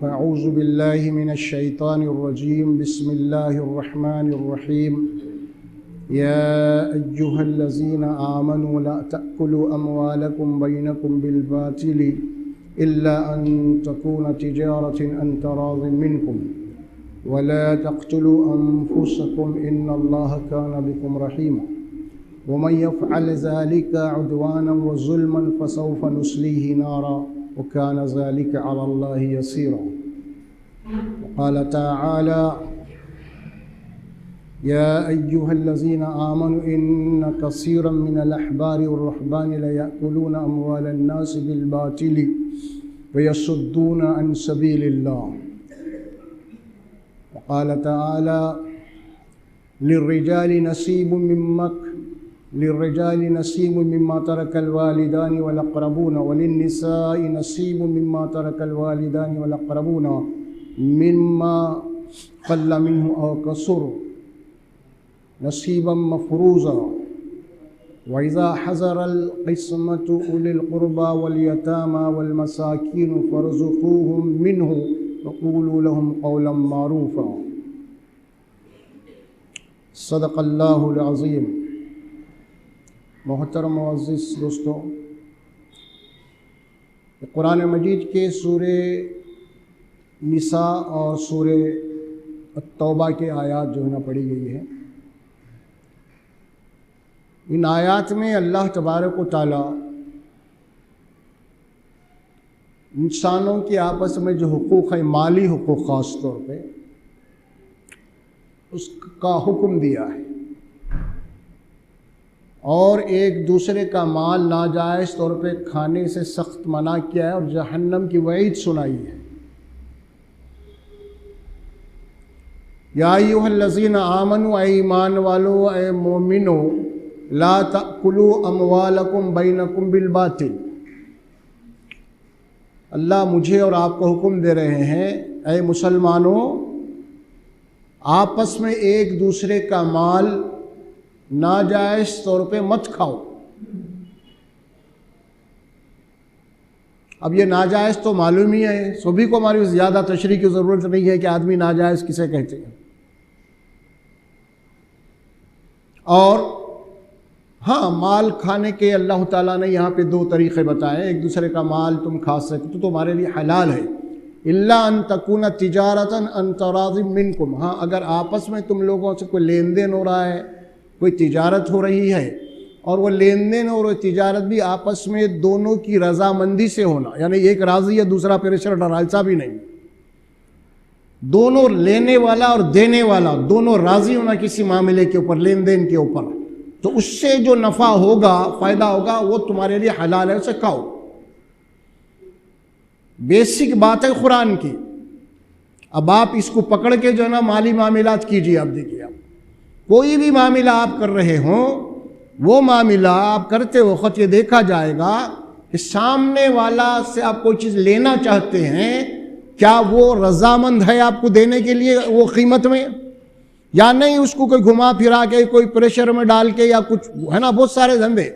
أعوذ بالله من الشيطان الرجيم بسم الله الرحمن الرحيم يا أيها الذين آمنوا لا تأكلوا أموالكم بينكم بالباطل إلا أن تكون تجارة عن تراض منكم ولا تقتلوا أنفسكم إن الله كان بكم رحيما ومن يفعل ذلك عدوانا وظلما فسوف نصليه نارا وكان ذلك على الله يسيرا وقال تعالى يا أيها الذين آمنوا إن كثيرا من الأحبار والرهبان ليأكلون أموال الناس بالباطل ويصدون عن سبيل الله وقال تعالى للرجال نصيب مما ترك الوالدان والأقربون وللنساء نصيب مما ترك الوالدان والأقربون مما قل منه أو كثر نصيبا مفروضا وإذا حضر القسمة أولي القربى واليتامى والمساكين فارزقوهم منه وقولوا لهم قولا معروفا صدق اللہ العظیم۔ محترم معزز دوستو، قرآن مجید کے سورہ نساء اور سورہ التوبہ کے آیات جو ہے نا پڑھی گئی ہے، ان آیات میں اللہ تبارک و تعالی انسانوں کے آپس میں جو حقوق ہے، مالی حقوق خاص طور پہ، اس کا حکم دیا ہے، اور ایک دوسرے کا مال ناجائز طور پہ کھانے سے سخت منع کیا ہے اور جہنم کی وعید سنائی ہے۔ یا ایھا الذین آمنوا، اے ایمان والو، اے مومنو، لا تأکلوا اموالکم بینکم بالباطل۔ اللہ مجھے اور آپ کو حکم دے رہے ہیں، اے مسلمانوں، آپس میں ایک دوسرے کا مال ناجائز طور پہ مت کھاؤ۔ اب یہ ناجائز تو معلوم ہی ہے، سبھی کو ہماری زیادہ تشریح کی ضرورت نہیں ہے کہ آدمی ناجائز کسے کہتے ہیں۔ اور ہاں، مال کھانے کے اللہ تعالیٰ نے یہاں پہ دو طریقے بتائے۔ ایک دوسرے کا مال تم کھا سکتے تو تمہارے لیے حلال ہے، الا ان تکون تجارتا عن تراض منکم۔ ہاں، اگر آپس میں تم لوگوں سے کوئی لین دین ہو رہا ہے، کوئی تجارت ہو رہی ہے، اور وہ لین دین اور وہ تجارت بھی آپس میں دونوں کی رضامندی سے ہونا، یعنی ایک راضی ہے دوسرا پریشر ڈال، ایسا بھی نہیں، دونوں لینے والا اور دینے والا دونوں راضی ہونا کسی معاملے کے اوپر، لین دین کے اوپر، تو اس سے جو نفع ہوگا، فائدہ ہوگا، وہ تمہارے لیے حلال ہے، اسے کھاؤ۔ بیسک بات ہے قرآن کی۔ اب آپ اس کو پکڑ کے جو ہے نا مالی معاملات کیجیے۔ آپ دیکھیے، آپ کوئی بھی معاملہ آپ کر رہے ہوں، وہ معاملہ آپ کرتے وقت یہ دیکھا جائے گا کہ سامنے والا سے آپ کوئی چیز لینا چاہتے ہیں، کیا وہ رضامند ہے آپ کو دینے کے لیے وہ قیمت میں، یا نہیں اس کو کوئی گھما پھرا کے کوئی پریشر میں ڈال کے، یا کچھ ہے نا بہت سارے دھندے،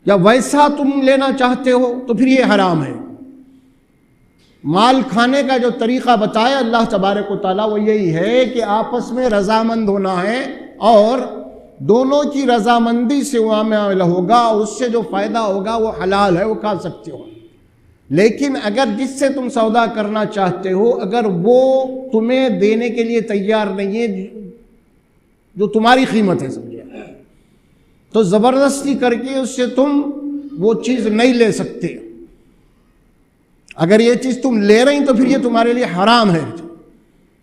یا ویسا تم لینا چاہتے ہو تو پھر یہ حرام ہے۔ مال کھانے کا جو طریقہ بتایا اللہ تبارک و تعالیٰ وہ یہی ہے کہ آپس میں رضامند ہونا ہے، اور دونوں کی رضامندی سے وہ معاملہ ہوگا، اور اس سے جو فائدہ ہوگا وہ حلال ہے، وہ کھا سکتے ہو۔ لیکن اگر جس سے تم سودا کرنا چاہتے ہو، اگر وہ تمہیں دینے کے لیے تیار نہیں ہے جو تمہاری قیمت ہے، سمجھے، تو زبردستی کر کے اس سے تم وہ چیز نہیں لے سکتے۔ اگر یہ چیز تم لے رہی تو پھر یہ تمہارے لیے حرام ہے،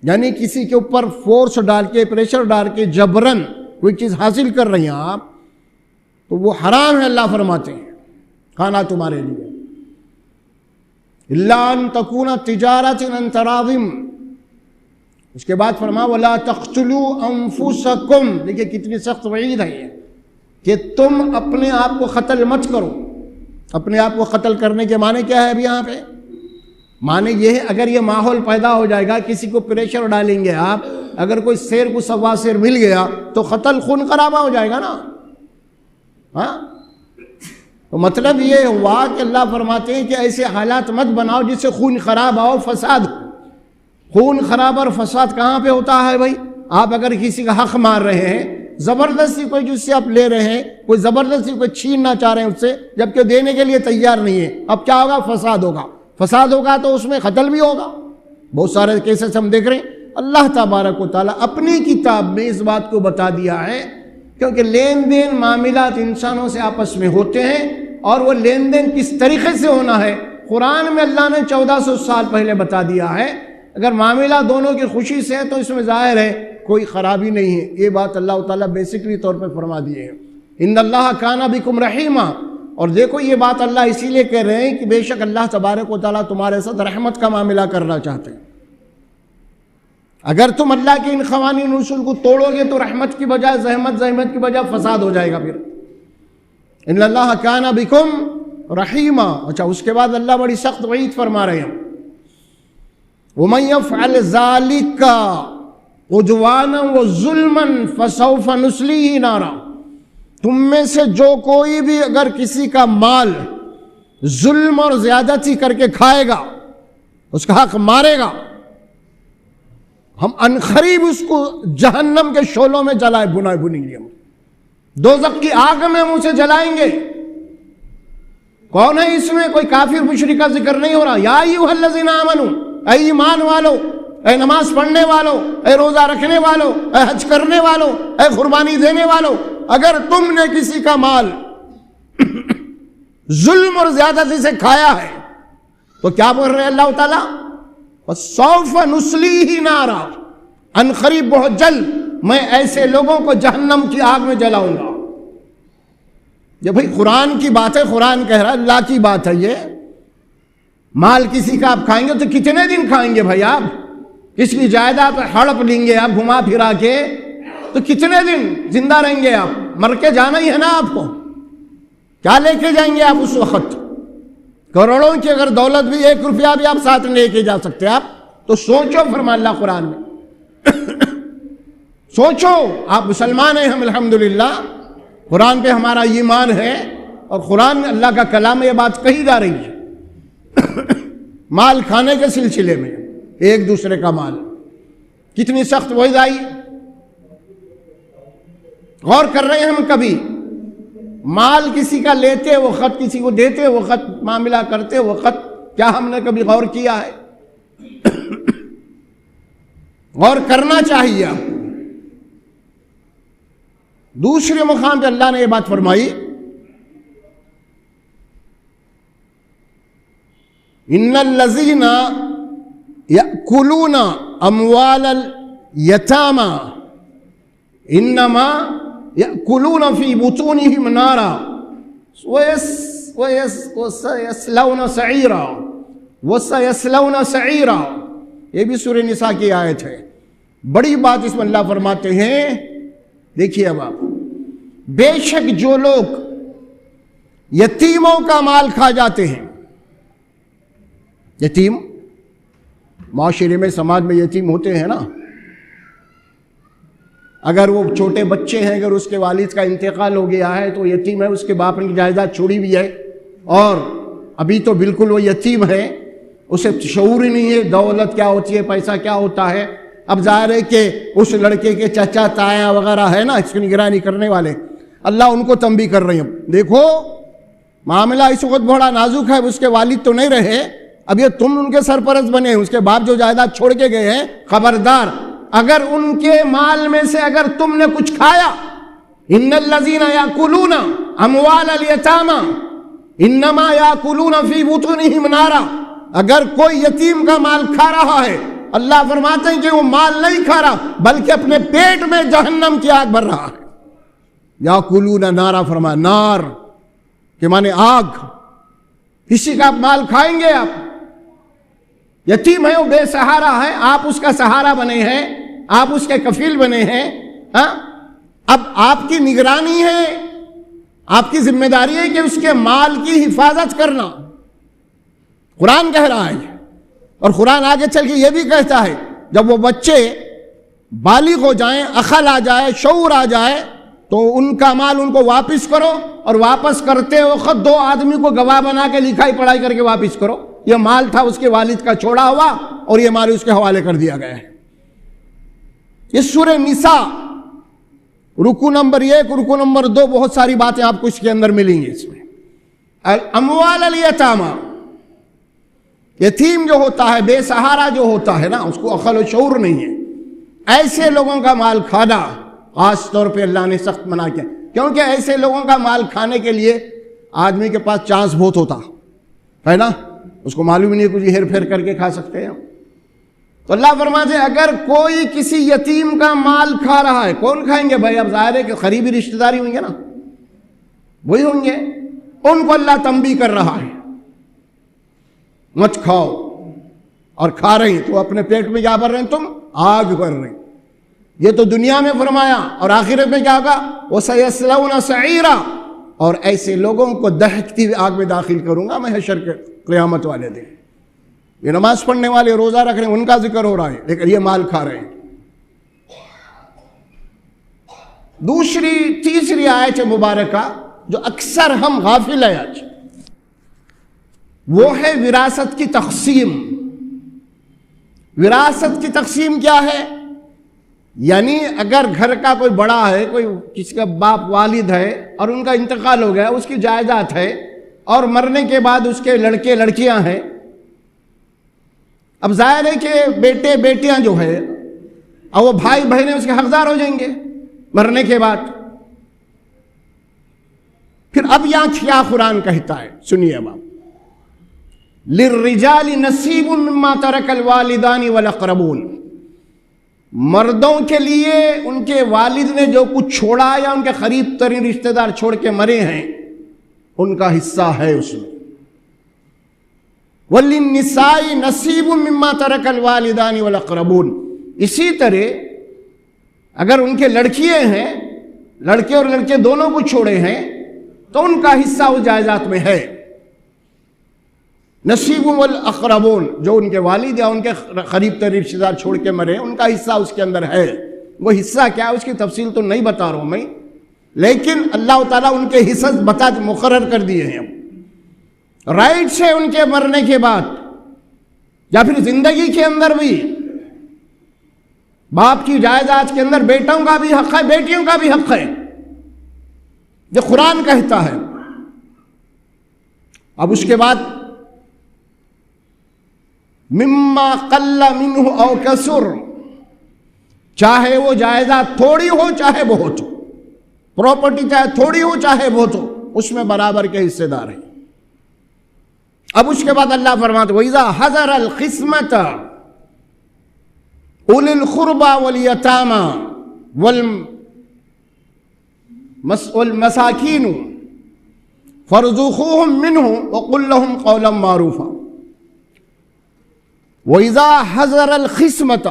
یعنی کسی کے اوپر فورس ڈال کے، پریشر ڈال کے جبرن کوئی چیز حاصل کر رہی ہیں آپ، تو وہ حرام ہے، اللہ فرماتے ہیں، کھانا تمہارے لیے۔ الا ان تکون تجارۃ عن تراض، اس کے بعد فرمایا ولا تقتلوا انفسکم۔ دیکھیے کتنی سخت وعید ہے یہ، کہ تم اپنے آپ کو قتل مت کرو۔ اپنے آپ کو قتل کرنے کے معنی کیا ہے اب یہاں پہ؟ معنی یہ ہے، اگر یہ ماحول پیدا ہو جائے گا، کسی کو پریشر ڈالیں گے آپ، اگر کوئی شیر کو سوا شیر مل گیا تو قتل خون خرابہ ہو جائے گا نا۔ ہاں، تو مطلب یہ ہوا کہ اللہ فرماتے ہیں کہ ایسے حالات مت بناؤ جس سے خون خراب ہو، فساد ہو۔ خون خراب اور فساد کہاں پہ ہوتا ہے بھائی؟ آپ اگر کسی کا حق مار رہے ہیں، زبردستی کوئی جس سے آپ لے رہے ہیں، کوئی زبردستی کوئی چھیننا چاہ رہے ہیں اس سے، جبکہ دینے کے لیے تیار نہیں ہے، اب کیا ہوگا؟ فساد ہوگا۔ فساد ہوگا تو اس میں قتل بھی ہوگا۔ بہت سارے کیسز ہم دیکھ رہے ہیں۔ اللہ تبارک و تعالیٰ اپنی کتاب میں اس بات کو بتا دیا ہے، کیونکہ لین دین معاملات انسانوں سے آپس میں ہوتے ہیں، اور وہ لین دین کس طریقے سے ہونا ہے قرآن میں اللہ نے 1400 سال پہلے بتا دیا ہے۔ اگر معاملہ دونوں کی خوشی سے ہے تو اس میں ظاہر ہے کوئی خرابی نہیں ہے۔ یہ بات اللہ تعالیٰ بیسکلی طور پہ فرما دیے ہیں، ان اللہ کان بکم رحیما۔ اور دیکھو یہ بات اللہ اسی لیے کہہ رہے ہیں کہ بے شک اللہ تبارک و تعالیٰ تمہارے ساتھ رحمت کا معاملہ کرنا چاہتے ہیں۔ اگر تم اللہ کے ان قوانین اصول کو توڑو گے تو رحمت کی بجائے زحمت کی بجائے فساد ہو جائے گا۔ پھر ان اللہ کان بکم رحیما۔ اچھا، اس کے بعد اللہ بڑی سخت وعید فرما رہے ہیں، وَمَن يَفْعَلْ ذَلِكَ عُدْوَانًا وَظُلْمًا فَسَوْفَ نُصْلِيهِ نَارًا۔ تم میں سے جو کوئی بھی اگر کسی کا مال ظلم اور زیادتی کر کے کھائے گا، اس کا حق مارے گا، ہم عنقریب اس کو جہنم کے شعلوں میں بنیں گے، ہم دوزخ کی آگ میں ہم اسے جلائیں گے۔ کون ہے اس میں؟ کوئی کافر مشرک کا ذکر نہیں ہو رہا۔ یا ایھا الذین آمنوا، اے ایمان والو، اے نماز پڑھنے والو، اے روزہ رکھنے والو، اے حج کرنے والو، اے قربانی دینے والو، اگر تم نے کسی کا مال ظلم اور زیادتی سے کھایا ہے تو کیا بول رہے ہیں اللہ تعالیٰ؟ فَسَوْفَ نُصْلِيهِ نَارًا، عنقریب بہت جلد میں ایسے لوگوں کو جہنم کی آگ میں جلاؤں گا۔ یہ بھائی قرآن کی بات ہے، قرآن کہہ رہا ہے، اللہ کی بات ہے۔ یہ مال کسی کا آپ کھائیں گے تو کتنے دن کھائیں گے بھائی؟ آپ کس کی جائیداد ہڑپ لیں گے آپ گھما پھرا کے تو کتنے دن زندہ رہیں گے؟ آپ مر کے جانا ہی ہے نا آپ کو۔ کیا لے کے جائیں گے آپ اس وقت؟ کروڑوں کی اگر دولت بھی، 1 روپیہ بھی آپ ساتھ لے کے جا سکتے آپ تو سوچو، فرما اللہ قرآن میں سوچو۔ آپ مسلمان ہیں، ہم الحمدللہ قرآن پہ ہمارا ایمان ہے، اور قرآن اللہ کا کلام میں یہ بات کہی جا رہی ہے۔ مال کھانے کے سلسلے میں ایک دوسرے کا مال، کتنی سخت وعید آئی۔ غور کر رہے ہیں ہم کبھی مال کسی کا لیتے وقت، کسی کو دیتے وقت، معاملہ کرتے وقت کیا ہم نے کبھی غور کیا ہے؟ غور کرنا چاہیے آپ۔ دوسرے مقام پہ اللہ نے یہ بات فرمائی، ان الذین یأکلون اموال الیتامی انما یأکلون فی بطونہم نارا وسیصلون سعیرا۔ یہ بھی سورہ نساء کی آیت ہے۔ بڑی بات اس میں اللہ فرماتے ہیں، دیکھیے اب آپ، بے شک جو لوگ یتیموں کا مال کھا جاتے ہیں، یتیم معاشرے میں، سماج میں یتیم ہوتے ہیں نا، اگر وہ چھوٹے بچے ہیں، اگر اس کے والد کا انتقال ہو گیا ہے تو یتیم ہے، اس کے باپ نے جائیداد چھوڑی بھی ہے، اور ابھی تو بالکل وہ یتیم ہے، اسے شعور ہی نہیں ہے دولت کیا ہوتی ہے، پیسہ کیا ہوتا ہے۔ اب ظاہر ہے کہ اس لڑکے کے چچا تایا وغیرہ ہے نا اس کی نگرانی کرنے والے، اللہ ان کو تنبیہ کر رہے ہیں، دیکھو معاملہ اس وقت بڑا نازک ہے، اس کے والد تو نہیں رہے، اب یہ تم ان کے سرپرست بنے، اس کے باپ جو جائیداد چھوڑ کے گئے ہیں، خبردار اگر ان کے مال میں سے اگر تم نے کچھ کھایا، ان الذین یاکلون اموال الیتامی انما یاکلون فی بطونہم نارا، اگر کوئی یتیم کا مال کھا رہا ہے، اللہ فرماتے ہیں کہ وہ مال نہیں کھا رہا بلکہ اپنے پیٹ میں جہنم کی آگ بھر رہا ہے۔ یاکلون نارا فرمایا، نار کہ مانے آگ۔ کسی کا مال کھائیں گے آپ، یتیم ہے، وہ بے سہارا ہے، آپ اس کا سہارا بنے ہیں، آپ اس کے کفیل بنے ہیں، اب آپ کی نگرانی ہے، آپ کی ذمہ داری ہے کہ اس کے مال کی حفاظت کرنا، قرآن کہہ رہا ہے۔ اور قرآن آگے چل کے یہ بھی کہتا ہے جب وہ بچے بالغ ہو جائیں، عقل آ جائے، شعور آ جائے، تو ان کا مال ان کو واپس کرو، اور واپس کرتے وقت 2 آدمی کو گواہ بنا کے لکھائی پڑھائی کر کے واپس کرو، یہ مال تھا اس کے والد کا چھوڑا ہوا اور یہ مال اس کے حوالے کر دیا گیا ہے۔ یہ سورہ نساء رکو نمبر 1 رکو نمبر 2 بہت ساری باتیں آپ کو اس کے اندر ملیں گی۔ اس میں اموال الیتامى، یتیم جو ہوتا ہے، بے سہارا جو ہوتا ہے نا، اس کو عقل و شعور نہیں ہے، ایسے لوگوں کا مال کھانا خاص طور پہ اللہ نے سخت منع کیا، کیونکہ ایسے لوگوں کا مال کھانے کے لیے آدمی کے پاس چانس بہت ہوتا ہے نا، اس کو معلوم نہیں کچھ ہیر پھیر کر کے کھا سکتے ہیں۔ تو اللہ فرماتے ہیں اگر کوئی کسی یتیم کا مال کھا رہا ہے، کون کھائیں گے بھائی؟ اب ظاہر ہے کہ قریبی رشتہ داری ہوں گے نا، وہی ہوں گے، ان کو اللہ تنبیہ کر رہا ہے مت کھاؤ، اور کھا رہی تو اپنے پیٹ میں کیا بھر رہے ہیں؟ تم آگ بھر رہے ہیں۔ یہ تو دنیا میں فرمایا، اور آخرت میں کیا ہوگا؟ وَسَيَصْلَوْنَ سَعِيرًا، اور ایسے لوگوں کو دہکتی ہوئی آگ میں داخل کروں گا میں حشر کے قیامت والے دن۔ یہ نماز پڑھنے والے، روزہ رکھ رہے ہیں، ان کا ذکر ہو رہا ہے، لیکن یہ مال کھا رہے ہیں۔ تیسری آیت مبارکہ جو اکثر ہم غافل ہیں آج، وہ ہے وراثت کی تقسیم۔ وراثت کی تقسیم کیا ہے؟ یعنی اگر گھر کا کوئی بڑا ہے، کوئی کسی کا باپ والد ہے اور ان کا انتقال ہو گیا، اس کی جائیداد ہے، اور مرنے کے بعد اس کے لڑکے لڑکیاں ہیں، اب ظاہر ہے کہ بیٹے بیٹیاں جو ہے اور وہ بھائی بہنیں اس کے حقدار ہو جائیں گے مرنے کے بعد۔ پھر اب یہاں کیا قرآن کہتا ہے سنیے اب آپ، لِلرِّجَالِ نَصِيبٌ مِّمَّا تَرَكَ الْوَالِدَانِ وَالْأَقْرَبُونَ، مردوں کے لیے ان کے والد نے جو کچھ چھوڑا یا ان کے قریب ترین رشتہ دار چھوڑ کے مرے ہیں ان کا حصہ ہے اس میں۔ وَلِلنِّسَاءِ نَصِيبٌ مِّمَّا تَرَكَ الْوَالِدَانِ وَالْأَقْرَبُونَ، اسی طرح اگر ان کے لڑکیاں ہیں، لڑکے اور لڑکے دونوں کو چھوڑے ہیں تو ان کا حصہ اس جائیداد میں ہے۔ نصیب والاقربون، جو ان کے والد یا ان کے قریب ترین رشتہ دار چھوڑ کے مرے ان کا حصہ اس کے اندر ہے۔ وہ حصہ کیا ہے اس کی تفصیل تو نہیں بتا رہا ہوں میں، لیکن اللہ تعالیٰ ان کے حصص مقرر کر دیے ہیں، رائٹس ہے ان کے مرنے کے بعد یا پھر زندگی کے اندر بھی۔ باپ کی جائیداد کے اندر بیٹوں کا بھی حق ہے، بیٹیوں کا بھی حق ہے، یہ قرآن کہتا ہے۔ اب اس کے بعد مما قل منہ او کثر، چاہے وہ جائیداد تھوڑی ہو چاہے بہت ہو، پراپرٹی چاہے تھوڑی ہو چاہے بہت ہو، اس میں برابر کے حصے دار ہیں۔ اب اس کے بعد اللہ فرماتے وَإِذَا حَضَرَ الْقِسْمَةَ أُولِي الْقُرْبَى وَالْيَتَامَى وَالْمَسَاكِينُ فَارْزُقُوهُم مِّنْهُ وَقُل لَّهُمْ قَوْلًا مَّعْرُوفًا۔ وَإِذَا حَضَرَ الْقِسْمَةَ،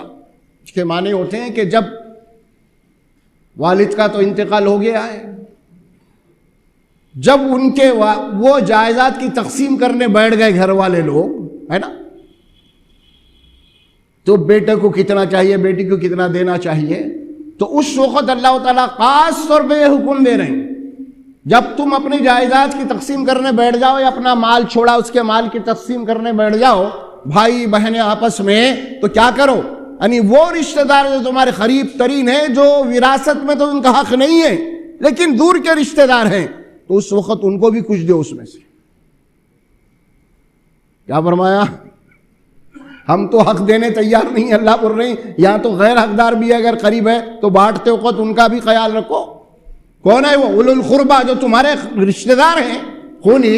اس کے معنی ہوتے ہیں کہ جب والد کا تو انتقال ہو گیا ہے، جب ان کے وہ جائیداد کی تقسیم کرنے بیٹھ گئے گھر والے لوگ، ہے نا، تو بیٹے کو کتنا چاہیے، بیٹی کو کتنا دینا چاہیے، تو اس وقت اللہ تعالیٰ خاص طور پہ یہ حکم دے رہے ہیں جب تم اپنی جائیداد کی تقسیم کرنے بیٹھ جاؤ یا اپنا مال چھوڑا اس کے مال کی تقسیم کرنے بیٹھ جاؤ بھائی بہنیں آپس میں، تو کیا کرو، یعنی وہ رشتہ دار جو تمہارے قریب ترین ہیں، جو وراثت میں تو ان کا حق نہیں ہے لیکن دور کے رشتہ دار ہیں، تو اس وقت ان کو بھی کچھ دو اس میں سے۔ کیا فرمایا؟ ہم تو حق دینے تیار نہیں، اللہ بول رہے ہیں یہاں تو غیر حقدار بھی اگر قریب ہے تو بانٹتے وقت ان کا بھی خیال رکھو۔ کون ہے وہ؟ اولو القربہ، جو تمہارے رشتہ دار ہیں خونی،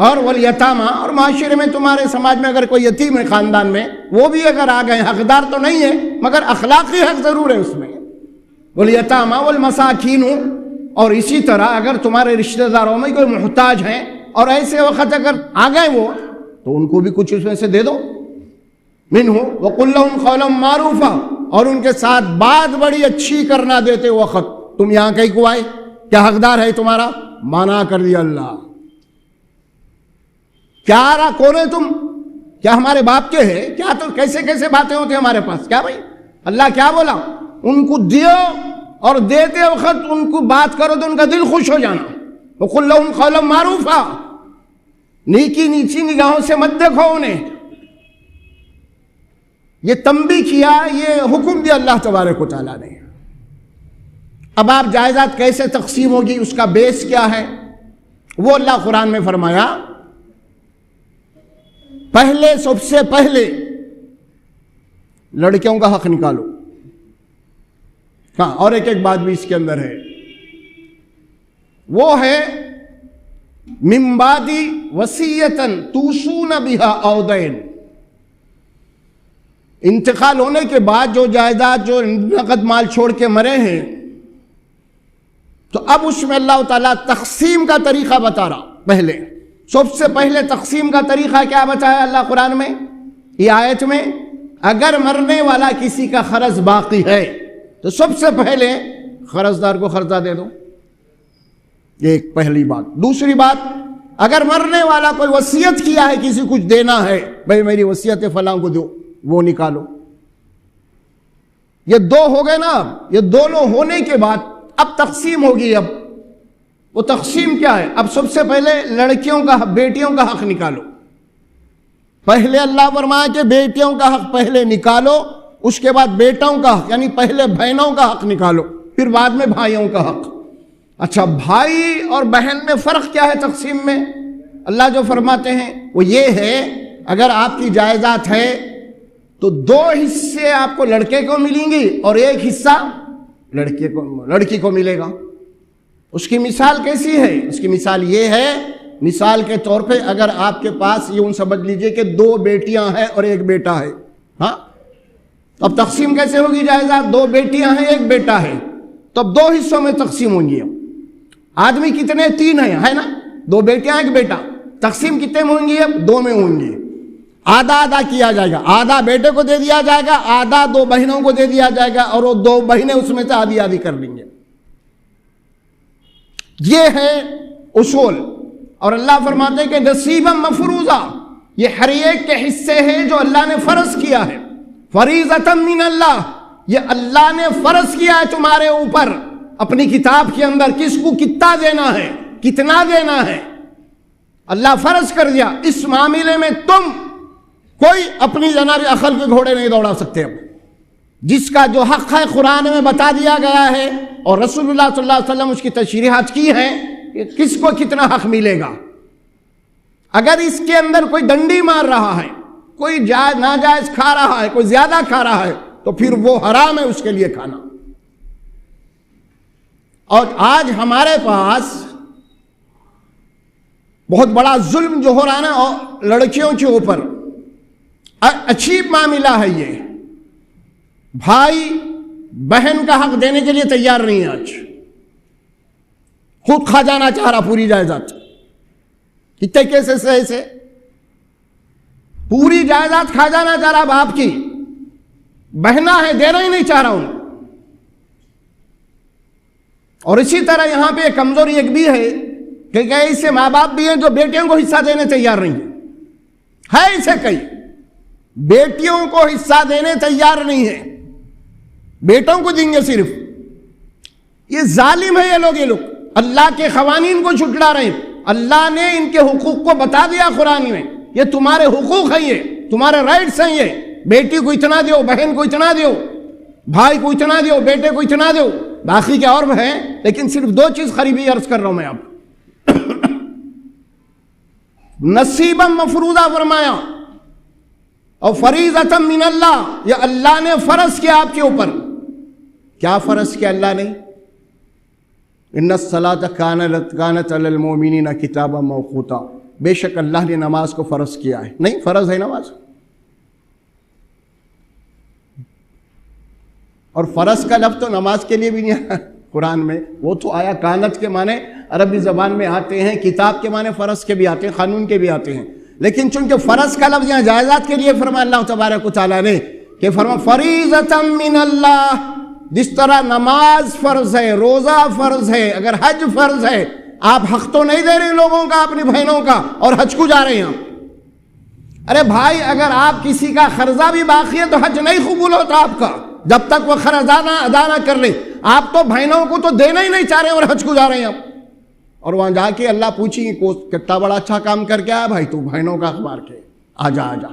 اور والیتامہ، اور معاشرے میں تمہارے سماج میں اگر کوئی یتیم ہے خاندان میں، وہ بھی اگر آ گئے، حقدار تو نہیں ہے مگر اخلاقی حق ضرور ہے اس میں، والیتامہ والمساکین۔ اور اسی طرح اگر تمہارے رشتہ داروں میں کوئی محتاج ہیں اور ایسے وقت اگر آ گئے وہ، تو ان کو بھی کچھ اس میں سے دے دو، منہ وقل لہم قولا معروفا، اور ان کے ساتھ بات بڑی اچھی کرنا دیتے وقت۔ تم یہاں کہیں کو آئے، کیا حقدار ہے تمہارا؟ منع کر دیا اللہ۔ کیا رہا، کون ہے تم؟ کیا ہمارے باپ کے ہیں کیا؟ تو کیسے کیسے باتیں ہوتی ہیں ہمارے پاس، کیا بھائی اللہ کیا بولا؟ ان کو دیو اور دیتے وقت ان کو بات کرو تو ان کا دل خوش ہو جانا. وَقُلْ لَهُمْ قَوْلًا مَعْرُوفًا، نیکی نیچی نگاہوں سے مت دیکھو انہیں. یہ تنبیہ کیا، یہ حکم دیا اللہ تبارک و تعالیٰ نے. اب آپ جائیداد کیسے تقسیم ہوگی، اس کا بیس کیا ہے، وہ اللہ قرآن میں فرمایا. پہلے سب سے پہلے لڑکیوں کا حق نکالو. ہاں، اور ایک بات بھی اس کے اندر ہے، وہ ہے من بعد وصیۃ توصون بها او دین. انتقال ہونے کے بعد جو جائیداد، جو نقد مال چھوڑ کے مرے ہیں، تو اب اس میں اللہ تعالیٰ تقسیم کا طریقہ بتا رہا. پہلے سب سے پہلے تقسیم کا طریقہ کیا بتایا اللہ قرآن میں، یہ آیت میں؟ اگر مرنے والا کسی کا قرض باقی ہے تو سب سے پہلے قرضدار کو قرضہ دے دو. ایک پہلی بات. دوسری بات، اگر مرنے والا کوئی وصیت کیا ہے، کسی کچھ دینا ہے، بھئی میری وصیت فلاں کو دو، وہ نکالو. یہ دو ہو گئے نا. یہ دونوں ہونے کے بعد اب تقسیم ہوگی. اب وہ تقسیم کیا ہے؟ اب سب سے پہلے لڑکیوں کا، بیٹیوں کا حق نکالو. پہلے اللہ فرمایا کہ بیٹیوں کا حق پہلے نکالو، اس کے بعد بیٹوں کا حق، یعنی پہلے بہنوں کا حق نکالو، پھر بعد میں بھائیوں کا حق. اچھا، بھائی اور بہن میں فرق کیا ہے تقسیم میں؟ اللہ جو فرماتے ہیں وہ یہ ہے، اگر آپ کی جائیداد ہے تو 2 حصے آپ کو لڑکے کو ملیں گی اور 1 حصہ لڑکی کو ملے گا. اس کی مثال کیسی ہے؟ اس کی مثال یہ ہے، مثال کے طور پہ اگر آپ کے پاس یوں سمجھ لیجئے کہ 2 بیٹیاں ہیں اور 1 بیٹا ہے. ہاں، اب تقسیم کیسے ہوگی جائیداد؟ 2 بیٹیاں ہیں، 1 بیٹا ہے، تو اب 2 حصوں میں تقسیم ہوں گی. آدمی کتنے؟ 3 ہیں، ہے نا؟ 2 بیٹیاں، 1 بیٹا. تقسیم کتنے میں ہوں گی؟ اب 2 میں ہوں گی. آدھا آدھا کیا جائے گا. آدھا بیٹے کو دے دیا جائے گا، آدھا 2 بہنوں کو دے دیا جائے گا، اور وہ 2 بہنیں اس میں سے آدھی آدھی کر لیں گے. یہ ہے اصول. اور اللہ فرماتے ہیں کہ نصیبا مفروضہ، یہ ہر ایک کے حصے ہیں جو اللہ نے فرض کیا ہے. فریضۃ من اللہ، یہ اللہ نے فرض کیا ہے تمہارے اوپر اپنی کتاب کے اندر، کس کو کتنا دینا ہے، کتنا دینا ہے، اللہ فرض کر دیا. اس معاملے میں تم کوئی اپنی جناب عقل کے گھوڑے نہیں دوڑا سکتے. اب جس کا جو حق ہے قرآن میں بتا دیا گیا ہے، اور رسول اللہ صلی اللہ علیہ وسلم اس کی تشریحات کی ہیں کہ کس کو کتنا حق ملے گا. اگر اس کے اندر کوئی ڈنڈی مار رہا ہے، کوئی ناجائز کھا رہا ہے، کوئی زیادہ کھا رہا ہے، تو پھر وہ حرام ہے اس کے لیے کھانا. اور آج ہمارے پاس بہت بڑا ظلم جو ہو رہا ہے نا اور لڑکیوں کے اوپر، عجیب معاملہ ہے یہ. بھائی بہن کا حق دینے کے لیے تیار نہیں ہے. آج خود کھا جانا چاہ رہا پوری جائیداد. کتنے کیسز ہے ایسے؟ پوری جائیداد کھا جانا چاہ رہا باپ کی، بہنا ہے دینا ہی نہیں چاہ رہا ہوں. اور اسی طرح یہاں پہ کمزوری ایک بھی ہے کہ ایسے ماں باپ بھی ہیں جو بیٹیوں کو حصہ دینے تیار نہیں ہے ایسے کئی بیٹیوں کو حصہ دینے تیار نہیں ہے، بیٹوں کو دیں گے صرف. یہ ظالم ہے یہ لوگ اللہ کے قوانین کو جھٹلا رہے ہیں. اللہ نے ان کے حقوق کو بتا دیا قرآن میں، یہ تمہارے حقوق ہیں، یہ تمہارے رائٹس ہیں. یہ بیٹی کو اتنا دیو، بہن کو اتنا دیو، بھائی کو اتنا دیو، بیٹے کو اتنا دیو. باقی کے اور ہیں، لیکن صرف 2 چیز قریبی عرض کر رہا ہوں میں آپ. نصیبا مفروضہ فرمایا، اور فریضۃ من اللہ، یہ اللہ نے فرض کیا آپ کے اوپر. کیا فرض کیا اللہ نے؟ ان الصلاۃ کانت علی المؤمنین کتابا موقوتا، بے شک اللہ نے نماز کو فرض کیا ہے. نہیں، فرض ہے نماز. اور فرض کا لفظ تو نماز کے لیے بھی نہیں ہے قرآن میں. وہ تو آیا کانت کے معنی عربی زبان میں آتے ہیں، کتاب کے معنی فرض کے بھی آتے ہیں، قانون کے بھی آتے ہیں. لیکن چونکہ فرض کا لفظ یہاں جائیداد کے لیے فرمایا اللہ تبارک و تعالیٰ نے کہ فرمایا فریضۃ من اللہ. جس طرح نماز فرض ہے، روزہ فرض ہے، اگر حج فرض ہے، آپ حق تو نہیں دے رہے لوگوں کا، اپنی بہنوں کا، اور حج کو جا رہے ہیں. ارے بھائی، اگر آپ کسی کا قرضہ بھی باقی ہے تو حج نہیں قبول ہوتا آپ کا جب تک وہ قرض ادا نہ کر لیں. آپ تو بہنوں کو تو دینا ہی نہیں چاہ رہے اور حج کو جا رہے ہیں آپ. اور وہاں جا کے اللہ پوچھیں گے کتنا بڑا اچھا کام کر کے آیا بھائی تو بہنوں کا اخبار کے آ جا.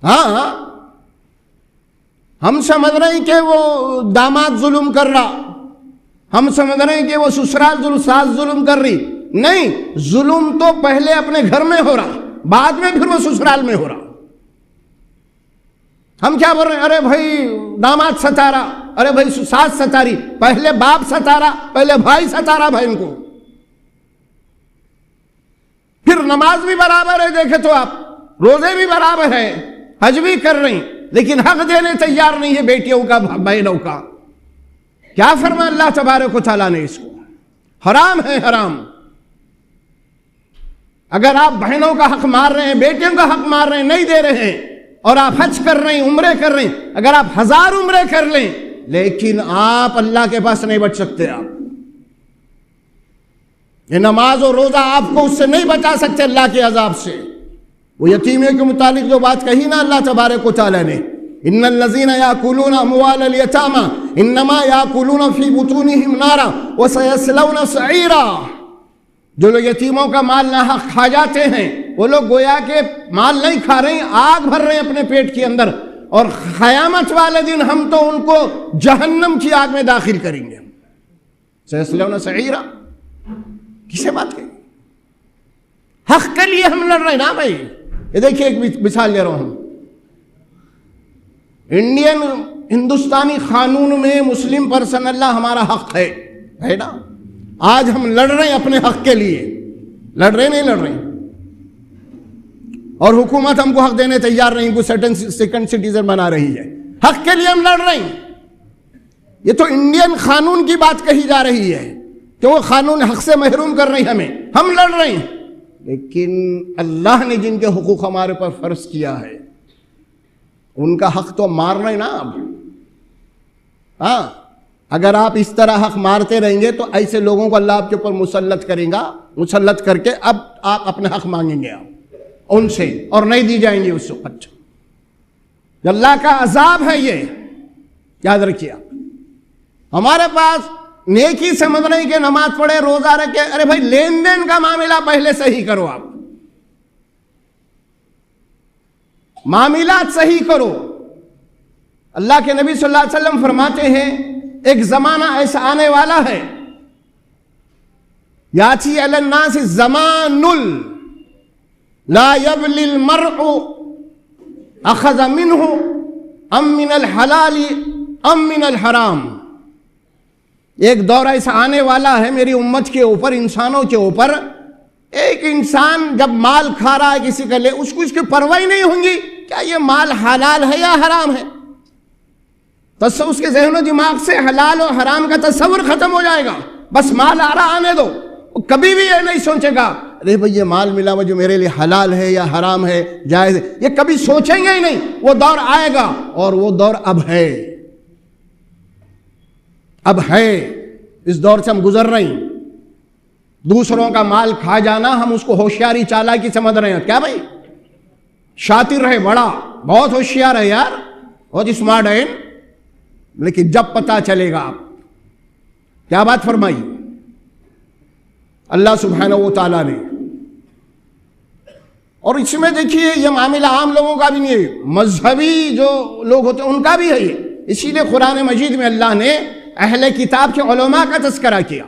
ہاں ہم سمجھ رہے ہیں کہ وہ داماد ظلم کر رہا, ہم سمجھ رہے ہیں کہ وہ سسرال ساس ظلم کر رہی. نہیں, ظلم تو پہلے اپنے گھر میں ہو رہا, بعد میں پھر وہ سسرال میں ہو رہا. ہم کیا بول رہے ہیں, ارے بھائی داماد ستا رہا, ارے بھائی ساس ستا رہی. پہلے باپ ستا رہا, پہلے بھائی ستا رہا بہن کو. پھر نماز بھی برابر ہے, دیکھے تو آپ روزے بھی برابر ہے, حج بھی کر رہی, لیکن حق دینے تیار نہیں ہے بیٹیوں کا بہنوں کا. کیا فرما اللہ تبارک و تعالیٰ نے اس کو, حرام ہے حرام. اگر آپ بہنوں کا حق مار رہے ہیں, بیٹیوں کا حق مار رہے ہیں, نہیں دے رہے ہیں, اور آپ حج کر رہے ہیں, عمرے کر رہے ہیں, اگر آپ 1000 عمرے کر لیں لیکن آپ اللہ کے پاس نہیں بچ سکتے. آپ یہ نماز اور روزہ آپ کو اس سے نہیں بچا سکتے اللہ کے عذاب سے. وہ یتیموں کے متعلق جو بات کہی نا اللہ تبارک و تعالیٰ نے, ان الذین یاکلون اموال الیتامی انما یاکلون فی بطونہم نارا وسیصلون سعیرا. جو لوگ یتیموں کا مال ناحق کھا جاتے ہیں وہ لوگ گویا کہ مال نہیں کھا رہے ہیں, آگ بھر رہے ہیں اپنے پیٹ کے اندر, اور قیامت والے دن ہم تو ان کو جہنم کی آگ میں داخل کریں گے. سیصلون سعیرا کسے بات کہی؟ حق کے لیے ہم لڑ رہے ہیں نا بھائی. یہ دیکھیے ایک مثال لے رہا ہوں. انڈین ہندوستانی قانون میں مسلم پرسن اللہ ہمارا حق ہے نا. آج ہم لڑ رہے ہیں اپنے حق کے لیے, لڑ رہے نہیں لڑ رہے ہیں, اور حکومت ہم کو حق دینے تیار نہیں, کو سیکنڈ سٹیزن بنا رہی ہے. حق کے لیے ہم لڑ رہے ہیں. یہ تو انڈین قانون کی بات کہی جا رہی ہے کہ وہ قانون حق سے محروم کر رہی ہمیں, ہم لڑ رہے ہیں. لیکن اللہ نے جن کے حقوق ہمارے پر فرض کیا ہے ان کا حق تو مار رہے ہیں نا اب. ہاں, اگر آپ اس طرح حق مارتے رہیں گے تو ایسے لوگوں کو اللہ آپ کے اوپر مسلط کرے گا, مسلط کر کے اب آپ اپنے حق مانگیں گے آپ ان سے, اور نہیں دی جائیں گے اس وقت. اللہ کا عذاب ہے یہ, یاد رکھیے. ہمارے پاس نیکی سمجھ رہے کہ نماز پڑھے, روزہ رکھے, ارے بھائی لین دین کا معاملہ پہلے صحیح کرو, آپ معاملات صحیح کرو. اللہ کے نبی صلی اللہ علیہ وسلم فرماتے ہیں ایک زمانہ ایسا آنے والا ہے, یاتی علی الناس زمان لا یبلی المرء اخذ منہ ام من الحلال ام من الحرام. ایک دور ایسا آنے والا ہے میری امت کے اوپر, انسانوں کے اوپر, ایک انسان جب مال کھا رہا ہے کسی کا لے, اس کو اس کی پرواہ نہیں ہوں گی کیا یہ مال حلال ہے یا حرام ہے. تو اس کے ذہن و دماغ سے حلال اور حرام کا تصور ختم ہو جائے گا. بس مال آ رہا آنے دو, وہ کبھی بھی یہ نہیں سوچے گا ارے بھئی یہ مال ملا وہ جو میرے لیے حلال ہے یا حرام ہے, جائز ہے, یہ کبھی سوچیں گے ہی نہیں. وہ دور آئے گا, اور وہ دور اب ہے, اب ہے. اس دور سے ہم گزر رہے ہیں. دوسروں کا مال کھا جانا ہم اس کو ہوشیاری چالاکی سمجھ رہے ہیں. کیا بھائی شاطر ہے, بڑا بہت ہوشیار ہے یار, بہت اسمارٹ ہے, لیکن جب پتا چلے گا آپ کیا بات فرمائی اللہ سبحانہ و تعالیٰ نے. اور اس میں دیکھیے یہ معاملہ عام لوگوں کا بھی نہیں ہے, مذہبی جو لوگ ہوتے ہیں ان کا بھی ہے یہ. اسی لیے قرآن مجید میں اللہ نے اہل کتاب کے علماء کا تذکرہ کیا.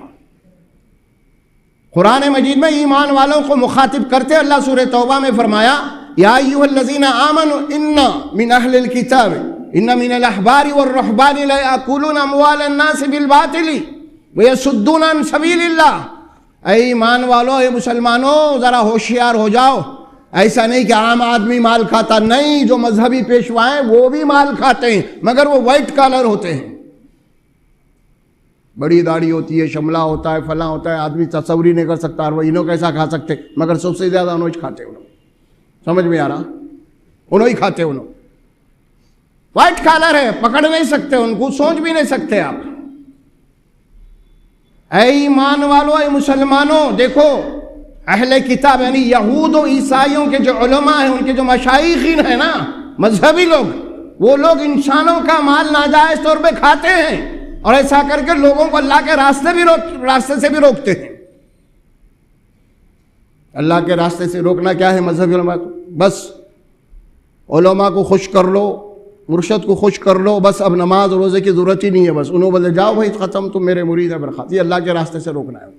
قرآن مجید میں ایمان والوں کو مخاطب کرتے اللہ سورہ توبہ میں فرمایا یا ایھا الذین آمنوا ان من اہل الکتاب ان من الاحبار والرهبان لا یاکلون اموال الناس بالباطل ویصدون عن سبیل اللہ. اے ایمان والو, اے مسلمانوں, ذرا ہوشیار ہو جاؤ. ایسا نہیں کہ عام آدمی مال کھاتا, نہیں, جو مذہبی پیشوا ہیں وہ بھی مال کھاتے ہیں مگر وہ وائٹ کالر ہوتے ہیں. بڑی داڑھی ہوتی ہے, شملہ ہوتا ہے, فلاں ہوتا ہے, آدمی تصور ہی نہیں کر سکتا, اور وہ انہوں کیسا کھا سکتے, مگر سب سے زیادہ انہوں ہی کھاتے. انہوں سمجھ میں آ رہا, انہوں ہی کھاتے. انہوں وائٹ کالر ہے, پکڑ نہیں سکتے ان کو, سوچ بھی نہیں سکتے آپ. اے ایمان والو, اے مسلمانوں, دیکھو اہل کتاب یعنی یہود و عیسائیوں کے جو علماء ہیں, ان کے جو مشائخین ہیں نا, مذہبی لوگ, وہ لوگ انسانوں کا مال ناجائز طور پہ کھاتے ہیں, اور ایسا کر کے لوگوں کو اللہ کے راستے سے بھی روکتے ہیں۔ اللہ کے راستے سے روکنا کیا ہے مذہبی علماء کو؟ بس علماء کو خوش کر لو، مرشد کو خوش کر لو، بس اب نماز روزے کی ضرورت ہی نہیں ہے، بس انہوں بولے جاؤ بھائی ختم، تم میرے مرید ہے برخاست۔ یہ اللہ کے راستے سے روکنا ہے،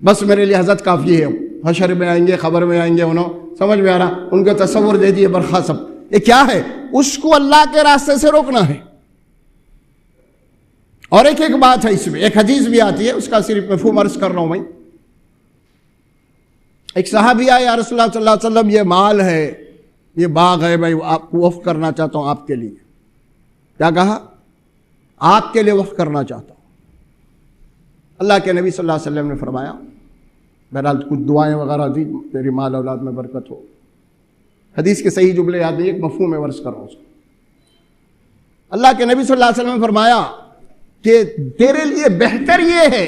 بس میرے لیے حضرت کافی ہے، حشر میں آئیں گے، خبر میں آئیں گے، انہوں سمجھ میں آ رہا، ان کے تصور دے دیے برخاست سب، یہ کیا ہے؟ اس کو اللہ کے راستے سے روکنا ہے۔ اور ایک بات ہے اس میں، ایک حدیث بھی آتی ہے، اس کا صرف مفہوم عرض کر رہا ہوں میں۔ ایک صحابی آیا، یا رسول اللہ صلی اللہ علیہ وسلم یہ مال ہے، یہ باغ ہے، میں آپ کو وقف کرنا چاہتا ہوں آپ کے لیے۔ کیا کہا؟ آپ کے لیے وقف کرنا چاہتا ہوں۔ اللہ کے نبی صلی اللہ علیہ وسلم نے فرمایا، بہرحال کچھ دعائیں وغیرہ دی، تیری مال اولاد میں برکت ہو۔ حدیث کے صحیح جملے یاد نہیں، ایک مفہوم میں عرض کر رہا ہوں اس کو۔ اللہ کے نبی صلی اللہ علیہ وسلم نے فرمایا کہ تیرے لیے بہتر یہ ہے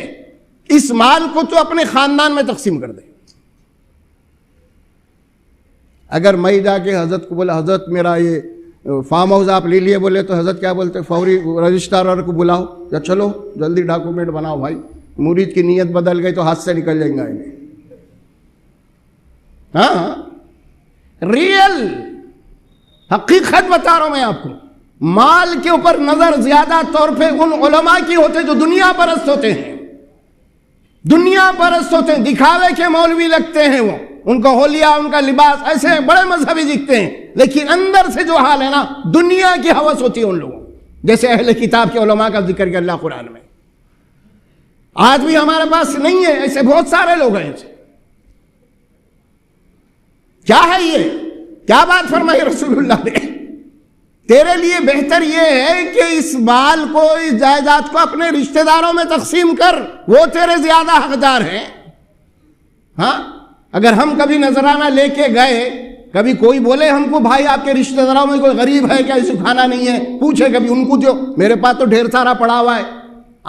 اس مال کو تو اپنے خاندان میں تقسیم کر دے۔ اگر میں جا کے حضرت کو بولا حضرت میرا یہ فارم ہاؤس آپ لے لیے بولے، تو حضرت کیا بولتے؟ فوری رجسٹرار کو بلاؤ، یا چلو جلدی ڈاکومنٹ بناؤ بھائی، مرید کی نیت بدل گئی تو ہاتھ سے نکل جائیں گے۔ ہاں ریئل حقیقت بتا رہا ہوں میں آپ کو، مال کے اوپر نظر زیادہ طور پہ ان علماء کی ہوتے جو دنیا پرست ہوتے ہیں، دنیا پرست ہوتے ہیں، دکھاوے کے مولوی لگتے ہیں، وہ ان کا حلیہ، ان کا لباس ایسے بڑے مذہبی دکھتے ہیں، لیکن اندر سے جو حال ہے نا، دنیا کی ہوس ہوتی ہے ان لوگوں، جیسے اہل کتاب کے علماء کا ذکر کیا اللہ قرآن میں۔ آج بھی ہمارے پاس نہیں ہے، ایسے بہت سارے لوگ ہیں ایسے۔ کیا ہے یہ؟ کیا بات فرمائی رسول اللہ نے؟ تیرے لیے بہتر یہ ہے کہ اس مال کو، اس جائیداد کو اپنے رشتہ داروں میں تقسیم کر، وہ تیرے زیادہ حقدار ہیں۔ ہاں اگر ہم کبھی نذرانہ لے کے گئے، کبھی کوئی بولے ہم کو بھائی آپ کے رشتہ داروں میں کوئی غریب ہے کیا، اسے کھانا نہیں ہے، پوچھے کبھی ان کو، جو میرے پاس تو ڈھیر سارا پڑا ہوا ہے،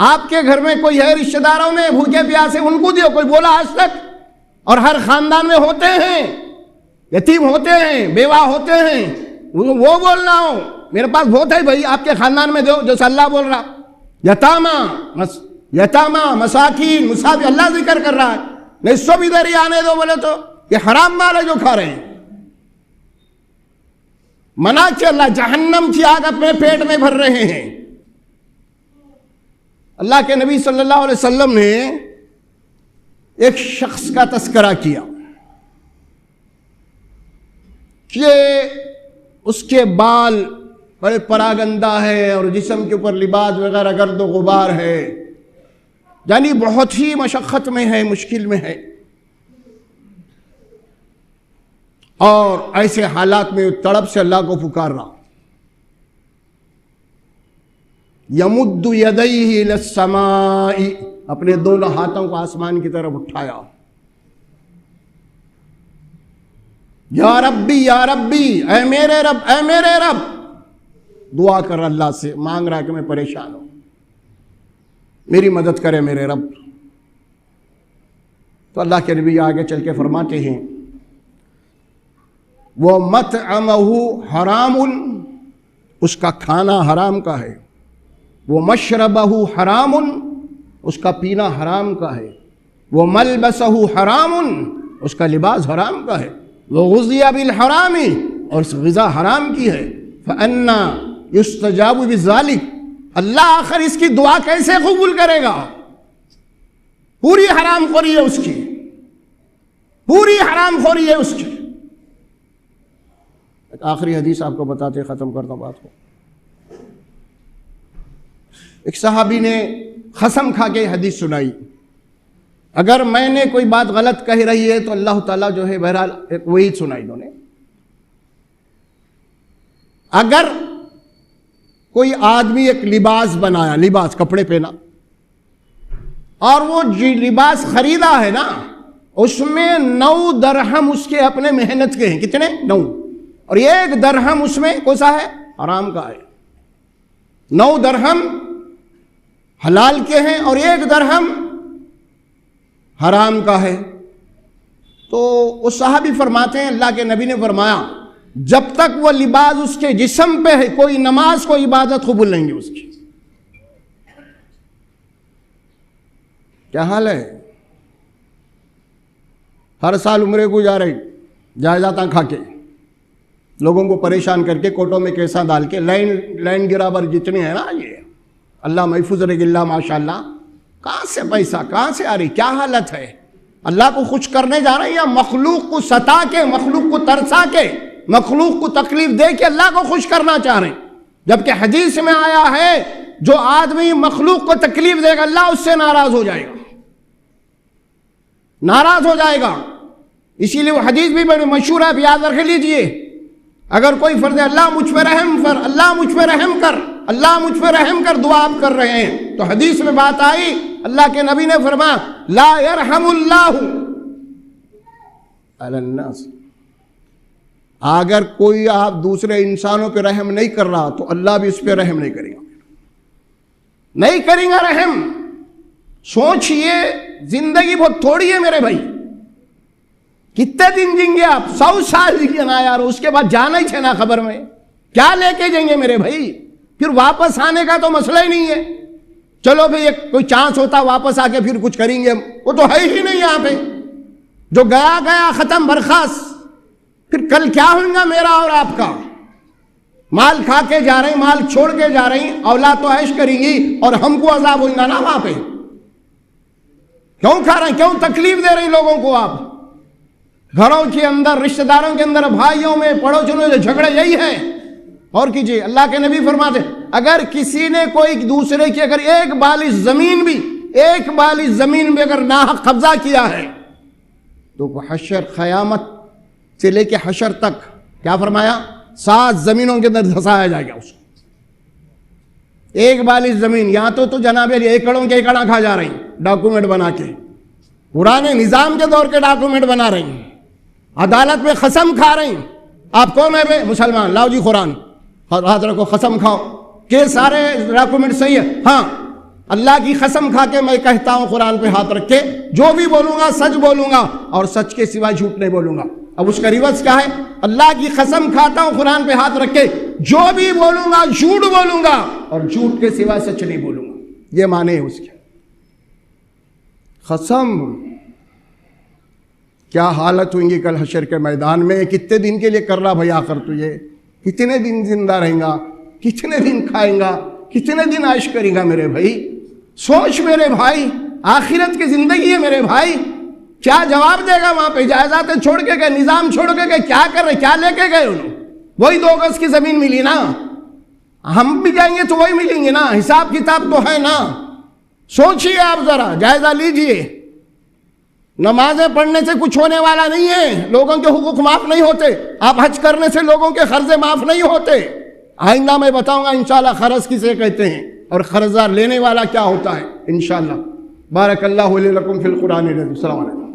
آپ کے گھر میں کوئی ہے رشتہ داروں میں بھوکے پیاسے، ان کو دیو، کوئی بولا آج تک؟ اور ہر خاندان میں ہوتے ہیں، یتیم ہوتے ہیں، بیوہ ہوتے ہیں، وہ بول رہا ہوں میرے پاس بہت ہے بھائی، آپ کے خاندان میں دو، جیسے اللہ بول رہا، یتامہ مساکین مسافر، اللہ ذکر کر رہا ہے، نہیں سب ادھر ہی آنے دو، بولے تو یہ حرام مال ہے جو کھا رہے ہیں، منع کہ اللہ جہنم کی آگ اپنے پیٹ میں بھر رہے ہیں۔ اللہ کے نبی صلی اللہ علیہ وسلم نے ایک شخص کا تذکرہ کیا کہ اس کے بال بڑے پراگندہ ہے اور جسم کے اوپر لباس وغیرہ گرد و غبار ہے، یعنی بہت ہی مشقت میں ہے، مشکل میں ہے، اور ایسے حالات میں تڑپ سے اللہ کو پکار رہا، یمد یدیہ الی السماء، اپنے دونوں ہاتھوں کو آسمان کی طرف اٹھایا، یا ربی یا ربی، اے میرے رب اے میرے رب، دعا کر اللہ سے، مانگ رہا کہ میں پریشان ہوں، میری مدد کرے میرے رب۔ تو اللہ کے نبی آگے چل کے فرماتے ہیں، وہ مطعمہ حرام، اس کا کھانا حرام کا ہے، وہ مشربہ حرام، اس کا پینا حرام کا ہے، وہ ملبسہ حرام، اس کا لباس حرام کا ہے، وہ غذی بالحرام، اور اس غذا حرام کی ہے، فَأَنَّا يُسْتَجَابُ بِذَلِكَ، اللہ آخر اس کی دعا کیسے قبول کرے گا؟ پوری حرام خوری ہے اس کی، پوری حرام خوری ہے اس کی۔ ایک آخری حدیث آپ کو بتاتے ختم کرتا ہوں بات کو۔ ایک صحابی نے قسم کھا کے حدیث سنائی، اگر میں نے کوئی بات غلط کہہ رہی ہے تو اللہ تعالیٰ جو ہے بہرحال ایک وعید سنائی انہوں نے، اگر کوئی آدمی ایک لباس بنایا، لباس کپڑے پہنا، اور وہ لباس خریدا ہے نا، اس میں 9 درہم اس کے اپنے محنت کے ہیں، کتنے؟ 9، اور 1 درہم اس میں کون سا ہے؟ حرام کا ہے۔ 9 درہم حلال کے ہیں اور 1 درہم حرام کا ہے۔ تو وہ صحابی فرماتے ہیں اللہ کے نبی نے فرمایا جب تک وہ لباس اس کے جسم پہ ہے کوئی نماز کوئی عبادت قبول نہیں ہے اس کی۔ کیا حال ہے؟ ہر سال عمرے کو جا رہے جائیداد کھا کے لوگوں کو پریشان کر کے کوٹوں میں کیسا ڈال کے لائن گرابر جتنے ہیں نا یہ اللہ محفوظ رہ اللہ ماشاء اللہ، کہاں سے پیسہ کہاں سے آ رہی؟ کیا حالت ہے؟ اللہ کو خوش کرنے جا رہے ہیں یا مخلوق کو ستا کے، مخلوق کو ترسا کے، مخلوق کو تکلیف دے کے اللہ کو خوش کرنا چاہ رہے ہیں؟ جبکہ حدیث میں آیا ہے جو آدمی مخلوق کو تکلیف دے گا اللہ اس سے ناراض ہو جائے گا، ناراض ہو جائے گا۔ اسی لیے وہ حدیث بھی بڑی مشہور ہے، آپ یاد رکھ لیجئے، اگر کوئی فرض اللہ مجھ پہ رحم کر، اللہ مجھ پہ رحم کر، اللہ مجھ پہ رحم کر دعا آپ کر رہے ہیں تو حدیث میں بات آئی، اللہ کے نبی نے فرمایا لا یرحم اللہ علی الناس، اگر کوئی آپ دوسرے انسانوں پہ رحم نہیں کر رہا تو اللہ بھی اس پہ رحم نہیں کرے گا، نہیں کریں گا رحم۔ سوچئے زندگی بہت تھوڑی ہے میرے بھائی، کتنے دن جیں گے آپ؟ 100 سال جیے نا یار، اس کے بعد جانا ہی تھے نا خبر میں، کیا لے کے جائیں گے میرے بھائی؟ پھر واپس آنے کا تو مسئلہ ہی نہیں ہے، چلو بھئی ایک کوئی چانس ہوتا واپس آ کے پھر کچھ کریں گے، وہ تو ہے ہی نہیں یہاں پہ، جو گیا گیا ختم برخاست، پھر کل کیا ہوگا میرا اور آپ کا؟ مال کھا کے جا رہے ہیں، مال چھوڑ کے جا رہے ہیں، اولاد تو عیش کریں گی اور ہم کو عذاب ہوگا نا وہاں پہ۔ کیوں کھا رہے ہیں؟ کیوں تکلیف دے رہے ہیں لوگوں کو آپ؟ گھروں کے اندر، رشتہ داروں کے اندر، بھائیوں میں، پڑوسیوں میں جھگڑے یہی ہیں۔ اور کیجئے، اللہ کے نبی فرماتے اگر کسی نے کوئی دوسرے کی اگر ایک بالی زمین بھی اگر ناحق قبضہ کیا ہے تو حشر قیامت سے لے کے حشر تک کیا فرمایا؟ 7 زمینوں کے اندر دھسایا جائے گا اس کو۔ ایک بالی زمین، یہاں تو جناب ایکڑوں کے ایکڑاں کھا جا رہی ہیں ڈاکومنٹ بنا کے، پرانے نظام کے دور کے ڈاکومنٹ بنا رہی ہیں، عدالت میں قسم کھا رہی ہیں۔ آپ کون ہے بے؟ مسلمان، لاؤ جی قرآن ہاتھ رکھو، قسم کھاؤ کہ سارے ڈاکومنٹ صحیح ہے، ہاں اللہ کی قسم کھا کے میں کہتا ہوں قرآن پہ ہاتھ رکھ کے جو بھی بولوں گا سچ بولوں گا اور سچ کے سوا جھوٹ نہیں بولوں گا۔ اب اس کا ریورس کیا ہے؟ اللہ کی قسم کھاتا ہوں قرآن پہ ہاتھ رکھ کے جو بھی بولوں گا جھوٹ بولوں گا اور جھوٹ کے سوا سچ نہیں بولوں گا، یہ معنی ہے اس کے۔ قسم کیا حالت ہوئیں گی کل حشر کے میدان میں؟ کتنے دن کے لیے کر رہا بھائی آخر تو یہ؟ کتنے دن زندہ رہیں گا؟ کتنے دن کھائیں گا؟ کتنے دن عائش کریں گا میرے بھائی؟ سوچ میرے بھائی، آخرت کی زندگی ہے میرے بھائی، کیا جواب دے گا وہاں پہ؟ جائیدادیں چھوڑ کے گئے، نظام چھوڑ کے گئے، کیا کر رہے؟ کیا لے کے گئے انہوں؟ وہی 2 گز کی زمین ملی نا، ہم بھی جائیں گے تو وہی ملیں گے نا، حساب کتاب تو ہے نا۔ سوچئے آپ ذرا، جائزہ لیجئے، نمازیں پڑھنے سے کچھ ہونے والا نہیں ہے، لوگوں کے حقوق معاف نہیں ہوتے، آپ حج کرنے سے لوگوں کے قرضے معاف نہیں ہوتے۔ آئندہ میں بتاؤں گا انشاءاللہ قرض کسے کہتے ہیں اور قرض لینے والا کیا ہوتا ہے انشاءاللہ۔ بارک اللہ لی لکم فی القرآن العظیم۔ السلام علیکم۔